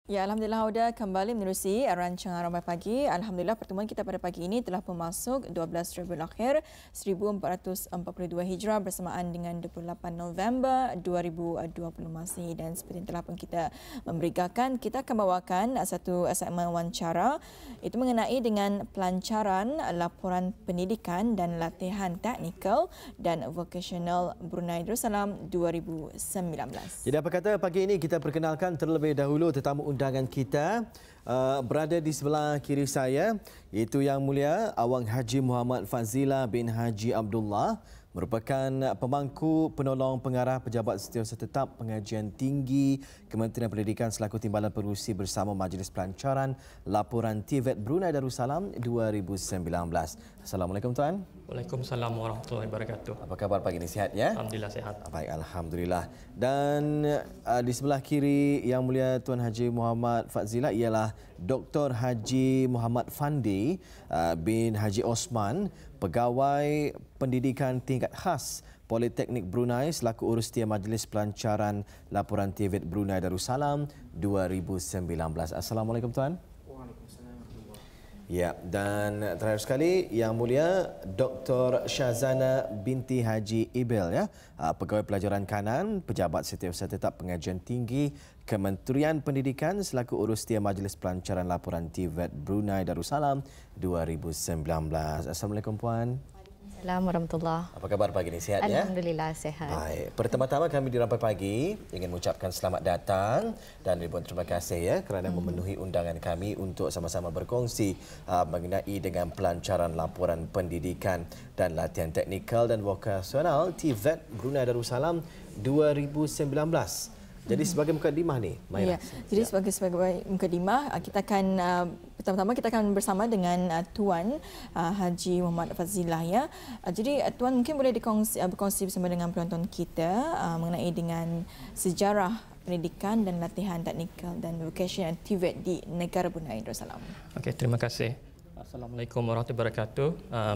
Ya, Alhamdulillah Auda kembali menerusi rancangan Ramai Pagi. Alhamdulillah pertemuan kita pada pagi ini telah memasuk 12 Rabiul Akhir 1442 Hijrah bersamaan dengan 28 November 2020 Masihi. Dan seperti yang telah pun kita memberikan, kita akan bawakan satu segmen wawancara itu mengenai dengan pelancaran laporan pendidikan dan latihan teknikal dan vocational Brunei Darussalam 2019. Jadi apa kata pagi ini kita perkenalkan terlebih dahulu tetamu undangan kita berada di sebelah kiri saya, iaitu Yang Mulia Awang Haji Muhammad Fazila bin Haji Abdullah, merupakan pemangku penolong pengarah Pejabat Setiausaha Tetap Pengajian Tinggi Kementerian Pendidikan selaku Timbalan Pengerusi bersama Majlis Pelancaran Laporan TVET Brunei Darussalam 2019. Assalamualaikum Tuan. Waalaikumsalam warahmatullahi wabarakatuh. Apa khabar pagi ini, sihat ya? Alhamdulillah sihat. Baik, Alhamdulillah. Dan di sebelah kiri Yang Mulia Tuan Haji Muhammad Fazila ialah Dr. Haji Muhammad Fandi bin Haji Osman, Pegawai Pendidikan Tingkat Khas Politeknik Brunei selaku Urustia Majlis Pelancaran Laporan TVET Brunei Darussalam 2019. Assalamualaikum Tuan. Ya, dan terakhir sekali Yang Mulia Dr. Syazana binti Haji Ibil, ya, Pegawai Pelajaran Kanan Pejabat Setiausaha Tetap Pengajian Tinggi Kementerian Pendidikan selaku Urustia Majlis Pelancaran Laporan TVET Brunei Darussalam 2019. Assalamualaikum Puan. Assalamualaikum warahmatullahi. Apa khabar pagi ini, sihat ya? Alhamdulillah sihat. Baik. Pertama-tama kami di Rampai Pagi ingin mengucapkan selamat datang dan ribuan terima kasih ya kerana memenuhi undangan kami untuk sama-sama berkongsi mengenai dengan pelancaran laporan pendidikan dan latihan teknikal dan vokasional TVET Brunei Darussalam 2019. Jadi sebagai mukadimah ni, Maira. Ya, jadi sebagai mukadimah kita akan pertama-tama kita akan bersama dengan Tuan Haji Muhammad Fazila, ya. Jadi Tuan mungkin boleh berkongsi bersama dengan penonton kita mengenai dengan sejarah pendidikan dan latihan teknikal dan vocational TVET di negara Brunei Darussalam. Okey, terima kasih. Assalamualaikum warahmatullahi wabarakatuh.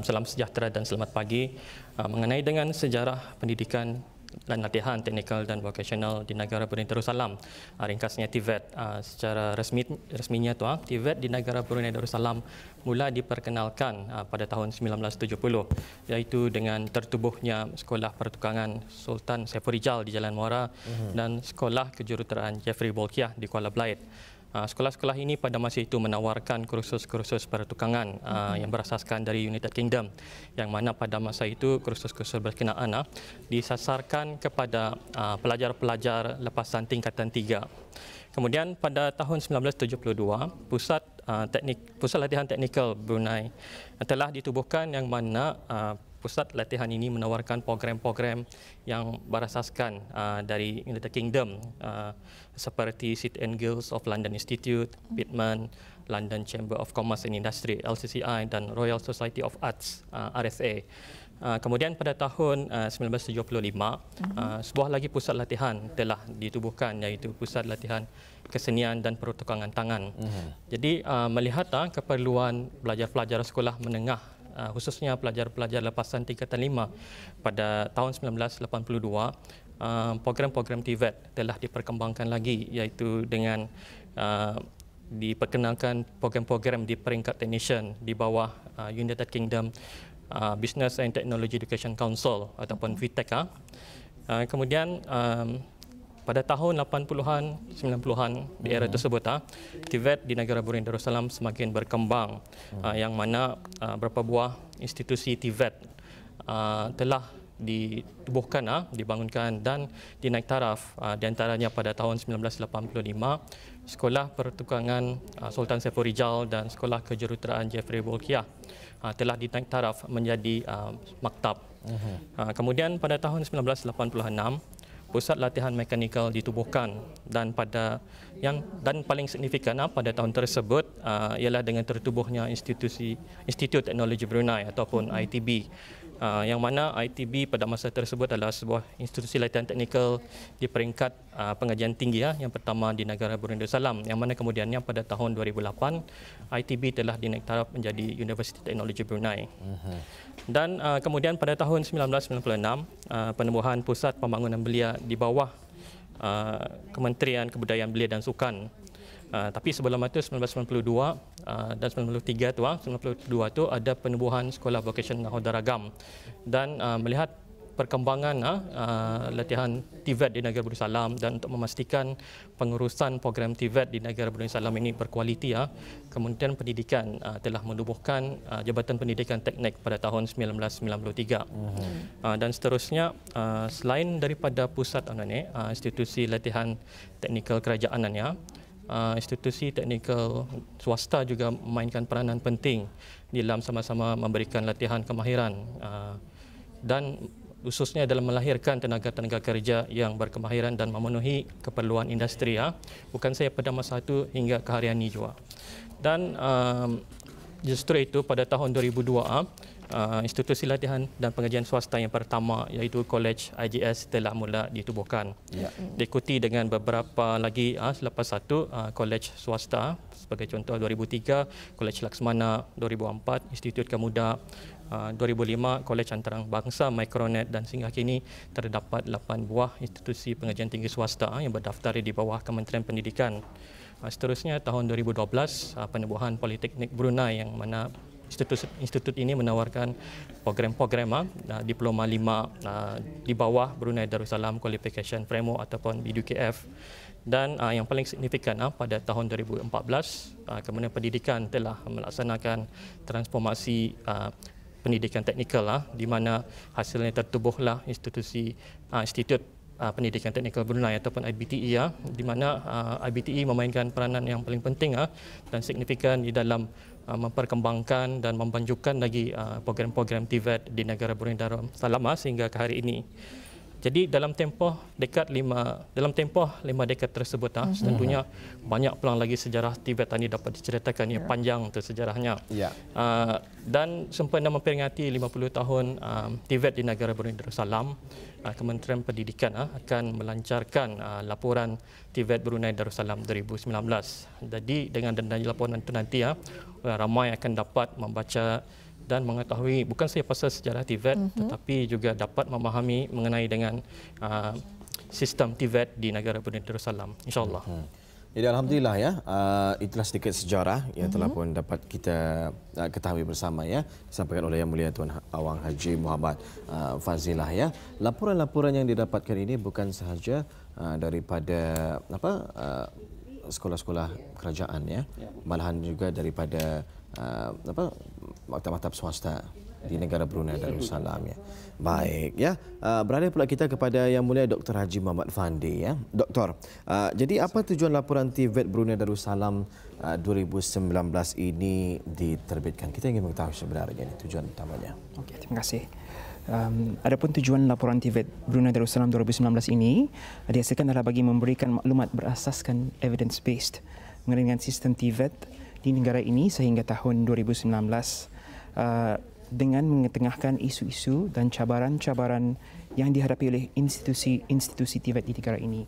Salam sejahtera dan selamat pagi. Mengenai dengan sejarah pendidikan dan latihan teknikal dan vocational di negara Brunei Darussalam, ringkasnya TVET. Secara resminya TVET di negara Brunei Darussalam mula diperkenalkan pada tahun 1970, iaitu dengan tertubuhnya Sekolah Pertukangan Sultan Saiful Rijal di Jalan Muara dan Sekolah Kejuruteraan Jeffrey Bolkiah di Kuala Belait. Sekolah-sekolah ini pada masa itu menawarkan kursus-kursus pertukangan yang berasaskan dari United Kingdom, yang mana pada masa itu kursus-kursus berkenaan disasarkan kepada pelajar-pelajar lepasan tingkatan 3. Kemudian pada tahun 1972, Pusat Latihan Teknikal Brunei telah ditubuhkan, yang mana pusat latihan ini menawarkan program-program yang berasaskan dari United Kingdom seperti City and Guilds of London Institute, Pitman, London Chamber of Commerce and Industry (LCCI) dan Royal Society of Arts (RSA). Kemudian pada tahun 1975, sebuah lagi pusat latihan telah ditubuhkan, iaitu Pusat Latihan Kesenian dan Pertukangan Tangan. Jadi melihat keperluan pelajar-pelajar sekolah menengah, khususnya pelajar-pelajar lepasan tingkatan 5 pada tahun 1982, program-program TVET telah diperkembangkan lagi, iaitu dengan diperkenalkan program-program di peringkat technician di bawah United Kingdom Business and Technology Education Council ataupun VTEC. Kemudian pada tahun 80-an, 90-an di era tersebut, TVET di negara Brunei Darussalam semakin berkembang, yang mana beberapa buah institusi TVET telah ditubuhkan, dibangunkan dan dinaik taraf. Di antaranya pada tahun 1985, Sekolah Pertukangan Sultan Saiful Rijal dan Sekolah Kejuruteraan Jeffrey Bolkiah telah dinaik taraf menjadi maktab. Kemudian pada tahun 1986, Pusat Latihan Mekanikal ditubuhkan, dan paling signifikan pada tahun tersebut ialah dengan tertubuhnya Institut Teknologi Brunei ataupun ITB, yang mana ITB pada masa tersebut adalah sebuah institusi latihan teknikal di peringkat pengajian tinggi yang pertama di negara Brunei Darussalam, yang mana kemudiannya pada tahun 2008 ITB telah dinaik taraf menjadi Universiti Teknologi Brunei. Dan kemudian pada tahun 1996 penubuhan Pusat Pembangunan Belia di bawah Kementerian Kebudayaan Belia dan Sukan Tapi sebelum itu 1992 dan 1993 tu 92 tu ada penubuhan sekolah vocational Daragam, dan melihat perkembangan latihan TVET di negara Darussalam dan untuk memastikan pengurusan program TVET di negara Darussalam ini berkualiti, Kementerian Pendidikan telah menubuhkan Jabatan Pendidikan Teknik pada tahun 1993. Dan seterusnya, selain daripada pusat institusi latihan teknikal kerajaan, institusi teknikal swasta juga memainkan peranan penting dalam sama-sama memberikan latihan kemahiran dan khususnya dalam melahirkan tenaga-tenaga kerja yang berkemahiran dan memenuhi keperluan industri, bukan saja pada masa itu hingga ke hari ini juga. Dan justru itu pada tahun 2002 institusi latihan dan pengajian swasta yang pertama iaitu College IGS telah mula ditubuhkan. Diikuti dengan beberapa lagi selepas satu college swasta, sebagai contoh 2003 College Laksmana, 2004 Institut Kemuda, 2005 Kolej Antarabangsa Micronet, dan sehingga kini terdapat 8 buah institusi pengajian tinggi swasta yang berdaftar di bawah Kementerian Pendidikan. Seterusnya tahun 2012 penubuhan Politeknik Brunei, yang mana institut ini menawarkan program-program Diploma 5 di bawah Brunei Darussalam Qualification Framework ataupun BDQF. Dan yang paling signifikan pada tahun 2014 Kementerian Pendidikan telah melaksanakan transformasi pendidikan teknikal, di mana hasilnya tertubuhlah Institut Pendidikan Teknikal Brunei ataupun IBTE, di mana IBTE memainkan peranan yang paling penting dan signifikan di dalam memperkembangkan dan membanjukan lagi program-program TVET di negara Brunei Darussalam sehingga ke hari ini. Jadi dalam tempoh 5 dekad tersebut, tentunya banyak peluang lagi sejarah TVET ini dapat diceritakan, yang panjang tu sejarahnya. Dan sempena memperingati 50 tahun TVET di negara Brunei Darussalam, Kementerian Pendidikan akan melancarkan laporan TVET Brunei Darussalam 2019. Jadi dengan laporan itu nanti ramai akan dapat membaca dan mengetahui bukan sahaja pasal sejarah TVET, tetapi juga dapat memahami mengenai dengan sistem TVET di negara Brunei Darussalam, insya-Allah. Jadi alhamdulillah itulah sedikit sejarah yang telah pun dapat kita ketahui bersama, disampaikan oleh Yang Mulia Tuan Awang Haji Muhammad Fazilah. Laporan-laporan yang didapatkan ini bukan sahaja daripada sekolah-sekolah kerajaan, malahan juga daripada maktab-maktab swasta di negara Brunei Darussalam. Baik, beralih pula kita kepada Yang Mulia Dr. Haji Muhammad Fandi. Doktor, jadi apa tujuan laporan TVET Brunei Darussalam 2019 ini diterbitkan? Kita ingin mengetahui sebenarnya tujuan utamanya. Okey, terima kasih. Adapun tujuan laporan TVET Brunei Darussalam 2019 ini dihasilkan adalah bagi memberikan maklumat berasaskan evidence based mengenai dengan sistem TVET di negara ini sehingga tahun 2019 dengan mengetengahkan isu-isu dan cabaran-cabaran yang dihadapi oleh institusi TVET di negara ini.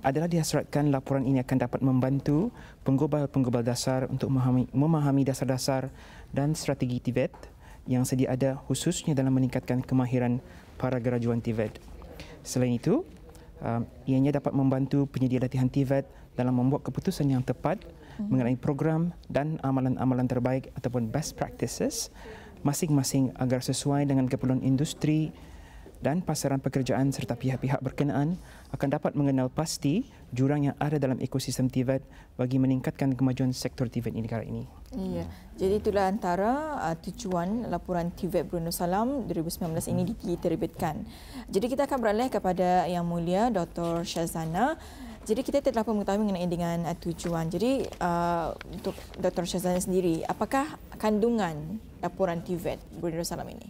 Adalah dihasratkan laporan ini akan dapat membantu penggubal-penggubal dasar untuk memahami dasar-dasar dan strategi TVET yang sedia ada, khususnya dalam meningkatkan kemahiran para graduan TVET. Selain itu, ianya dapat membantu penyedia latihan TVET dalam membuat keputusan yang tepat mengenai program dan amalan-amalan terbaik ataupun best practices masing-masing agar sesuai dengan keperluan industri dan pasaran pekerjaan serta pihak-pihak berkenaan akan dapat mengenal pasti jurang yang ada dalam ekosistem TVET bagi meningkatkan kemajuan sektor TVET di negara ini. Ya, jadi itulah antara tujuan laporan TVET Brunei Darussalam 2019 ini diterbitkan. Jadi kita akan beralih kepada Yang Mulia Dr. Syazana. Jadi kita telah mengetahui mengenai dengan tujuan. Jadi untuk Dr. Syazana sendiri, apakah kandungan laporan TVET Brunei Darussalam ini?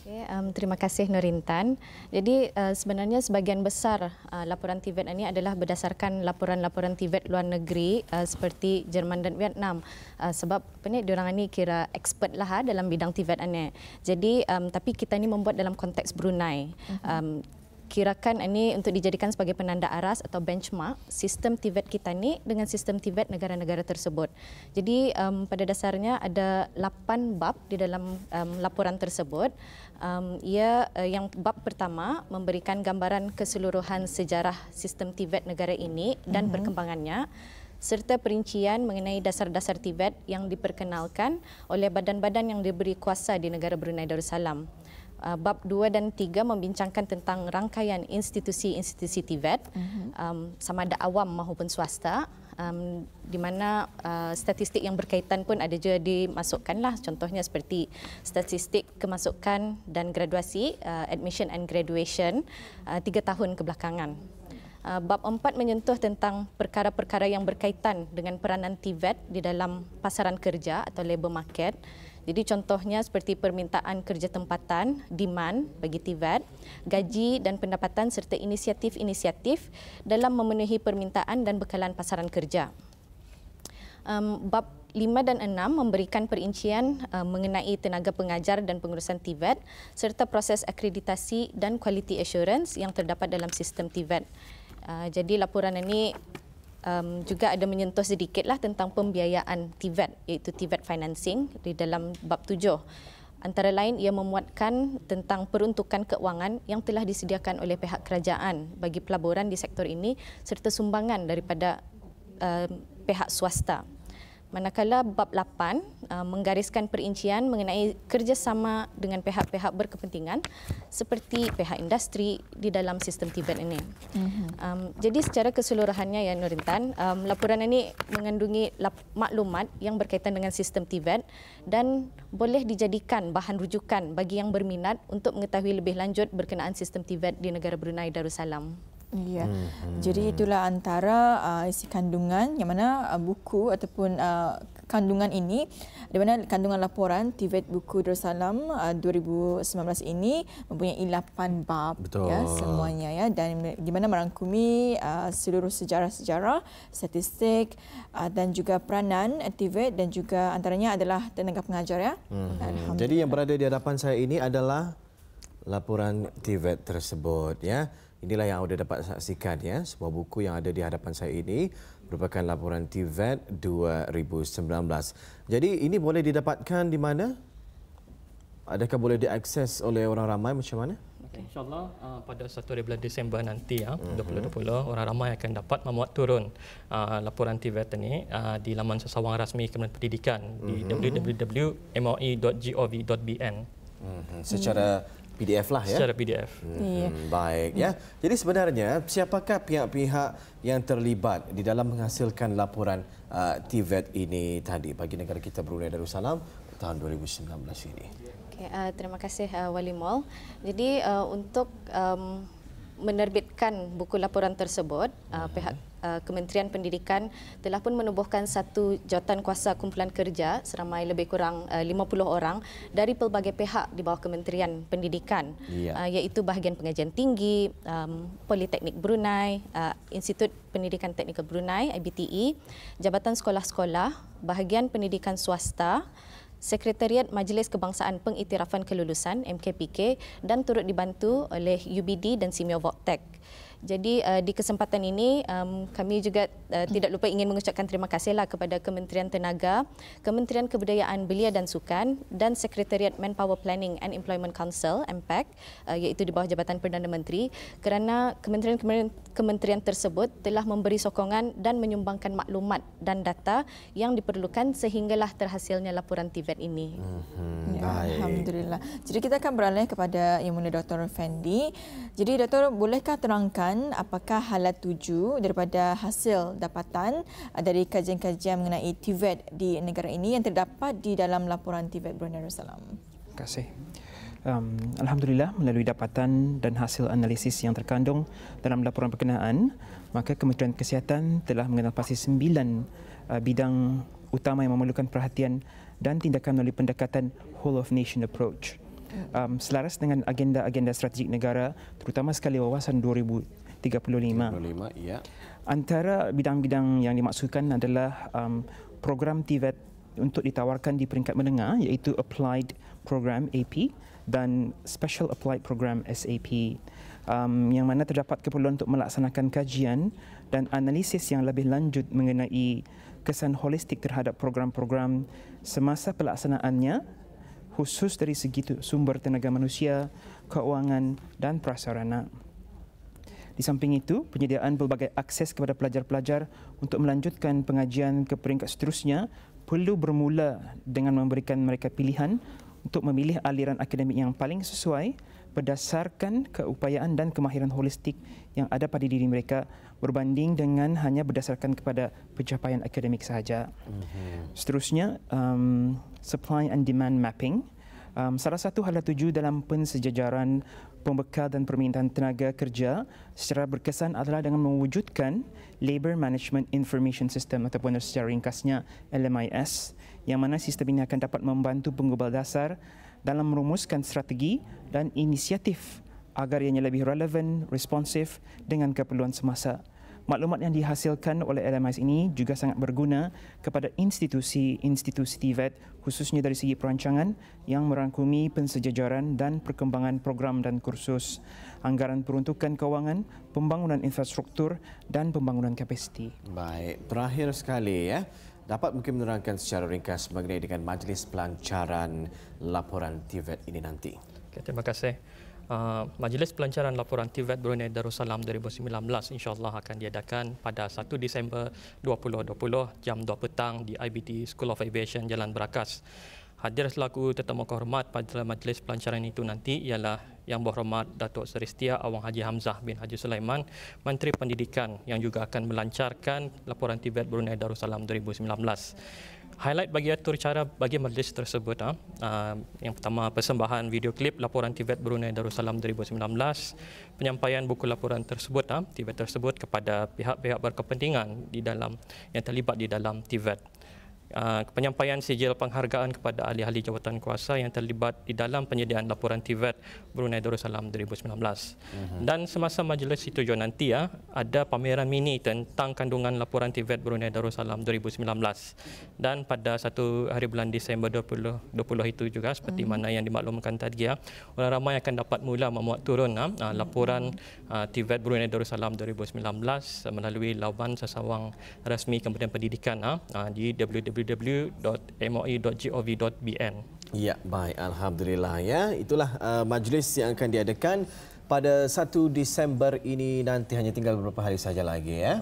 Okay, terima kasih Nurintan. Jadi sebenarnya sebahagian besar laporan TVET ini adalah berdasarkan laporan-laporan TVET luar negeri seperti Jerman dan Vietnam. Sebab diorang ini kira expert lah dalam bidang TVET ini. Jadi tapi kita ini membuat dalam konteks Brunei. Kirakan ini untuk dijadikan sebagai penanda aras atau benchmark sistem TVET kita ni dengan sistem TVET negara-negara tersebut. Jadi pada dasarnya ada 8 bab di dalam laporan tersebut. Yang bab pertama memberikan gambaran keseluruhan sejarah sistem TVET negara ini dan perkembangannya. serta perincian mengenai dasar-dasar TVET yang diperkenalkan oleh badan-badan yang diberi kuasa di negara Brunei Darussalam. Bab 2 dan 3 membincangkan tentang rangkaian institusi-institusi TVET, sama ada awam maupun swasta, di mana statistik yang berkaitan pun ada juga dimasukkanlah, contohnya seperti statistik kemasukan dan graduasi, admission and graduation 3 tahun kebelakangan. Bab 4 menyentuh tentang perkara-perkara yang berkaitan dengan peranan TVET di dalam pasaran kerja atau labour market. Jadi contohnya seperti permintaan kerja tempatan, demand bagi TVET, gaji dan pendapatan serta inisiatif-inisiatif dalam memenuhi permintaan dan bekalan pasaran kerja. Bab 5 dan 6 memberikan perincian mengenai tenaga pengajar dan pengurusan TVET serta proses akreditasi dan quality assurance yang terdapat dalam sistem TVET. Jadi laporan ini juga ada menyentuh sedikitlah tentang pembiayaan TVET, iaitu TVET financing di dalam bab 7. Antara lain ia memuatkan tentang peruntukan keuangan yang telah disediakan oleh pihak kerajaan bagi pelaburan di sektor ini serta sumbangan daripada pihak swasta. Manakala bab 8 menggariskan perincian mengenai kerjasama dengan pihak-pihak berkepentingan seperti pihak industri di dalam sistem TVET ini. Jadi secara keseluruhannya ya Nurintan, laporan ini mengandungi maklumat yang berkaitan dengan sistem TVET dan boleh dijadikan bahan rujukan bagi yang berminat untuk mengetahui lebih lanjut berkenaan sistem TVET di negara Brunei Darussalam. Ya, jadi itulah antara isi kandungan yang mana buku ataupun kandungan ini, di mana kandungan laporan TVET buku Darussalam 2019 ini mempunyai 8 bab. Betul. Ya, semuanya ya, dan di mana merangkumi seluruh sejarah-sejarah, statistik dan juga peranan TVET dan juga antaranya adalah tenaga pengajar ya. Jadi yang berada di hadapan saya ini adalah laporan TVET tersebut ya. Inilah yang anda dapat saksikan ya, sebuah buku yang ada di hadapan saya ini merupakan laporan TVET 2019. Jadi ini boleh didapatkan di mana? Adakah boleh diakses oleh orang ramai macam mana? InsyaAllah pada 1 bulan Disember nanti 2020 orang ramai akan dapat memuat turun laporan TVET ini di laman sesawang rasmi Kementerian Pendidikan di www.moi.gov.bn. Secara PDF lah ya. Secara PDF. Baik ya. Jadi sebenarnya siapakah pihak-pihak yang terlibat di dalam menghasilkan laporan TVET ini tadi bagi negara kita Brunei Darussalam tahun 2019 ini? Okay, terima kasih Wali Mol. Jadi untuk menerbitkan buku laporan tersebut, pihak Kementerian Pendidikan telah pun menubuhkan satu jawatan kuasa kumpulan kerja seramai lebih kurang 50 orang dari pelbagai pihak di bawah Kementerian Pendidikan, iaitu bahagian pengajian tinggi, Politeknik Brunei, Institut Pendidikan Teknikal Brunei IBTE, Jabatan Sekolah-Sekolah, bahagian pendidikan swasta, Sekretariat Majlis Kebangsaan Pengiktirafan Kelulusan MKPK dan turut dibantu oleh UBD dan Simeo Voctec. Jadi di kesempatan ini kami juga tidak lupa ingin mengucapkan terima kasihlah kepada Kementerian Tenaga, Kementerian Kebudayaan Belia dan Sukan dan Sekretariat Manpower Planning and Employment Council MPEC, iaitu di bawah Jabatan Perdana Menteri, kerana kementerian tersebut telah memberi sokongan dan menyumbangkan maklumat dan data yang diperlukan sehinggalah terhasilnya laporan TVET ini. Alhamdulillah. Jadi kita akan beralih kepada Yang Mulia Dr. Fendi. Jadi Dr. bolehkah terangkan apakah halat tuju daripada hasil dapatan dari kajian-kajian mengenai TVET di negara ini yang terdapat di dalam laporan TVET Brunei Darussalam? Terima kasih. Alhamdulillah, melalui dapatan dan hasil analisis yang terkandung dalam laporan berkenaan, maka Kementerian Kesihatan telah mengenalpasti 9 bidang utama yang memerlukan perhatian dan tindakan melalui pendekatan whole of nation approach. Selaras dengan agenda-agenda strategik negara, terutama sekali wawasan 2035. Ya. Antara bidang-bidang yang dimaksudkan adalah program TVET untuk ditawarkan di peringkat menengah, iaitu Applied Program AP dan Special Applied Program SAP, yang mana terdapat keperluan untuk melaksanakan kajian dan analisis yang lebih lanjut mengenai kesan holistik terhadap program-program semasa pelaksanaannya, khusus dari segi sumber tenaga manusia, keuangan dan prasarana. Di samping itu, penyediaan pelbagai akses kepada pelajar-pelajar untuk melanjutkan pengajian ke peringkat seterusnya perlu bermula dengan memberikan mereka pilihan untuk memilih aliran akademik yang paling sesuai berdasarkan keupayaan dan kemahiran holistik yang ada pada diri mereka berbanding dengan hanya berdasarkan kepada pencapaian akademik sahaja. Seterusnya, supply and demand mapping. Salah satu hala tuju dalam pensejajaran pembekal dan permintaan tenaga kerja secara berkesan adalah dengan mewujudkan Labour Management Information System ataupun secara ringkasnya LMIS, yang mana sistem ini akan dapat membantu penggubal dasar dalam merumuskan strategi dan inisiatif agar ianya lebih relevan, responsif dengan keperluan semasa. Maklumat yang dihasilkan oleh LMIS ini juga sangat berguna kepada institusi-institusi TVET khususnya dari segi perancangan yang merangkumi pensejajaran dan perkembangan program dan kursus, anggaran peruntukan kewangan, pembangunan infrastruktur dan pembangunan kapasiti. Baik, terakhir sekali ya. Dapat mungkin menerangkan secara ringkas mengenai dengan majlis pelancaran laporan TVET ini nanti. Okay, terima kasih. Majlis Pelancaran Laporan TVET Brunei Darussalam 2019 insyaAllah akan diadakan pada 1 Disember 2020 jam 2 petang di IBT School of Aviation Jalan Berakas. Hadir selaku tetamu kehormat pada majlis pelancaran itu nanti ialah Yang Berhormat Datuk Seri Setia Awang Haji Hamzah bin Haji Sulaiman, Menteri Pendidikan yang juga akan melancarkan laporan TVET Brunei Darussalam 2019. Highlight bagi atur cara bagi majlis tersebut, yang pertama persembahan video klip laporan TVET Brunei Darussalam 2019, penyampaian buku laporan tersebut, TVET tersebut kepada pihak-pihak berkepentingan di dalam yang terlibat di dalam TVET. Penyampaian sijil penghargaan kepada ahli-ahli jawatan kuasa yang terlibat di dalam penyediaan laporan TVET Brunei Darussalam 2019. Dan semasa majlis itu juga nanti ada pameran mini tentang kandungan laporan TVET Brunei Darussalam 2019. Dan pada 1 hari bulan Disember 2020 itu juga seperti mana yang dimaklumkan tadi orang ramai akan dapat mula memuat turun laporan TVET Brunei Darussalam 2019 melalui laman sesawang rasmi Kementerian Pendidikan di www.moi.gov.bn. Ya, baik. Alhamdulillah ya. Itulah majlis yang akan diadakan pada 1 Disember ini nanti, hanya tinggal beberapa hari saja lagi ya.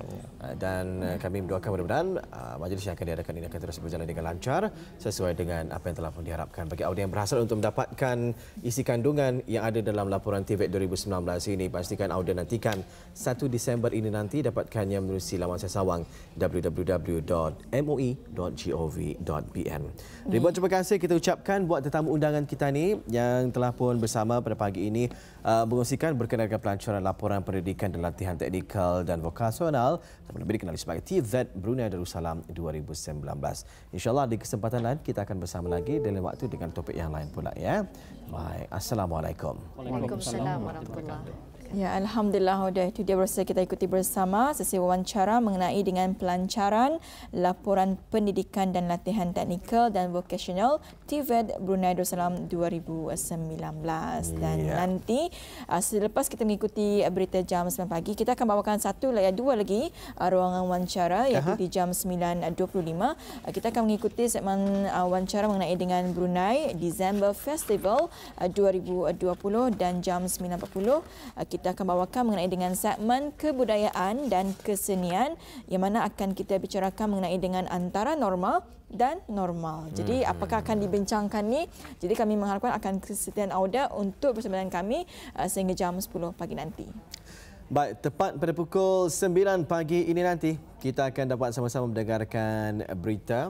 Dan kami mendoakan mudah-mudahan majlis yang akan diadakan ini akan terus berjalan dengan lancar sesuai dengan apa yang telah pun diharapkan. Bagi audiens yang berhasrat untuk mendapatkan isi kandungan yang ada dalam laporan TVET 2019 ini, pastikan audiens nantikan 1 Desember ini nanti dapatkannya menerusi laman sesawang www.moi.gov.bn. Ribuan terima kasih kita ucapkan buat tetamu undangan kita ni yang telah pun bersama pada pagi ini mengongsikan berkenaan dengan pelancaran laporan pendidikan dan latihan teknikal dan vokasional atau lebih dikenali sebagai TVET Brunei Darussalam 2019. InsyaAllah di kesempatan lain kita akan bersama lagi dalam waktu dengan topik yang lain pula ya. Baik, Assalamualaikum. Waalaikumsalam warahmatullahi wabarakatuh. Ya, Alhamdulillah, itu dia bersama kita ikuti bersama sesi wawancara mengenai dengan pelancaran laporan pendidikan dan latihan teknikal dan vokasional TVET Brunei Darussalam 2019. Dan nanti selepas kita mengikuti berita jam 9 pagi, kita akan bawakan dua lagi ruangan wawancara iaitu di jam 9.25. Kita akan mengikuti segmen wawancara mengenai dengan Brunei December Festival 2020 dan jam 9.40 kita akan bawakan mengenai dengan segmen kebudayaan dan kesenian yang mana akan kita bicarakan mengenai dengan antara norma dan normal. Jadi apakah akan dibincangkan ni? Jadi kami mengharapkan akan kesetiaan auda untuk bersama dengan kami sehingga jam 10 pagi nanti. Baik, tepat pada pukul 9 pagi ini nanti kita akan dapat sama-sama mendengarkan berita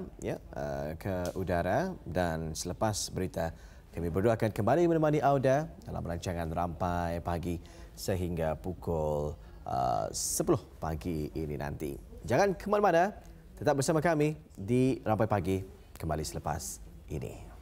ke udara, dan selepas berita kami berdua akan kembali menemani auda dalam rancangan Rampai Pagi sehingga pukul 10 pagi ini nanti. Jangan ke mana-mana, tetap bersama kami di Rampai Pagi kembali selepas ini.